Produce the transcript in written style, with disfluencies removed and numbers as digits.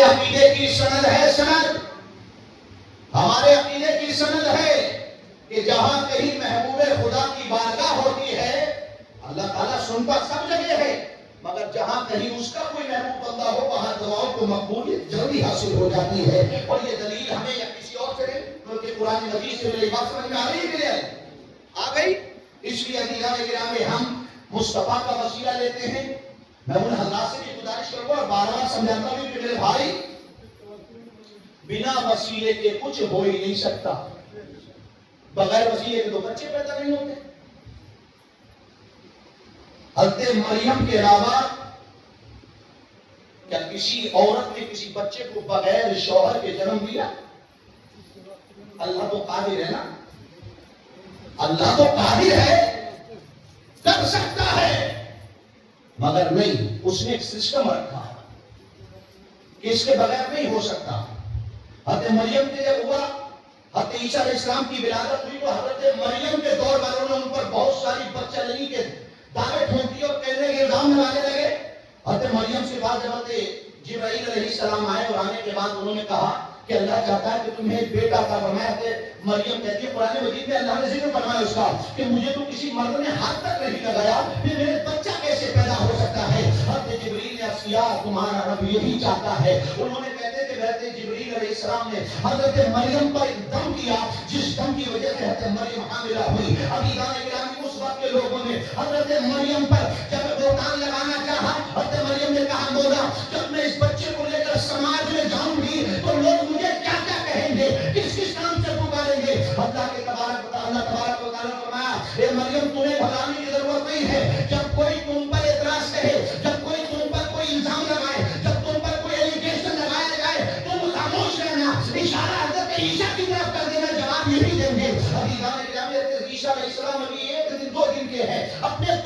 عقیدے کی سند ہے، سند ہمارے عقیدے کی سند ہے کہ جہاں کہیں محبوب خدا کی بارگاہ ہوتی ہے اللہ تعالیٰ سنتا سب جگہ ہے، مگر جہاں کہیں اس کا کوئی محبوب بندہ ہو وہاں دعاؤں کو مقبولیت جلدی حاصل ہو جاتی ہے۔ اور یہ دلیل ہمیں یا کسی اور سے نہیں بلکہ قرآن مجید سے میری بات سمجھ میں آ رہی ہے کہ آ گئی؟ اس لیے عزیزان گرامی ہم مصطفیٰ کا وسیلہ لیتے ہیں۔ میں ان حضرات سے بھی گزارش کروں اور بار بار سمجھاتا ہوں کہ میرے بھائی بنا وسیلے کے کچھ ہو ہی نہیں سکتا۔ بغیر وسیلے کے تو بچے پیدا نہیں ہوتے۔ حضرت مریم کے علاوہ کیا کسی عورت نے کسی بچے کو بغیر شوہر کے جنم دیا؟ اللہ تو قادر ہے نا، اللہ تو قادر ہے، کر سکتا ہے، مگر نہیں، اس نے ایک سسٹم رکھا کہ اس کے بغیر نہیں ہو سکتا۔ حضرت مریم کے جب ہوا، حضرت عیسیٰ علیہ السلام کی ولادت ہوئی تو حضرت مریم کے دور والوں نے ان پر بہت ساری بچہ لگی کے دعوے ٹھونکی اور کہنے کے الزام لگانے لگے۔ حضرت مریم سے بعد حضرت جبرائیل علیہ السلام آئے اور آنے کے بعد انہوں نے کہا کہ اللہ چاہتا ہے کہ تمہیں ایک بیٹا عطا فرمائے۔ حضرت مریم کہتی ہے قرآن مجید میں اللہ نے ذکر فرمایا اس کا کہ مجھے تو کسی مرد نے ہاتھ تک نہیں لگایا، پھر میرے بچہ کیسے پیدا ہو سکتا ہے؟ حضرت جبرائیل نے عرض کیا تمہارا رب یہی چاہتا ہے۔ انہوں نے کہتے کہ حضرت جبرائیل علیہ السلام نے حضرت مریم پر دم کیا جس دم کی وجہ سے حضرت مریم حاملہ ہوئی۔ عزیزان گرامی اس وقت کے لوگوں نے حضرت مریم پر جب بہتان لگانا چاہا، حضرت مریم نے کہا مولا جب میں اس بچے کو لے کر سماج میں جاؤں گی تو لوگ مجھے کیا کیا کہیں گے، کس کس نام سے پکاریں گے؟ اللہ تبارک و تعالیٰ فرمایا اے مریم تمہیں بھلانے کی ضرورت نہیں ہے، جب کوئی تم پر اعتراض کہے، جب کوئی تم پر کوئی الزام لگائے، جب تم پر کوئی ایلیگیشن لگایا جائے تم خاموش رہنا، اشارہ حضرت عیسیٰ کی طرف کر دینا، جواب یہی دیں گے۔ عزیزان گرامی حضرت عیسیٰ علیہ السلام ابھی 1 دن 2 دن کے ہیں، اپنے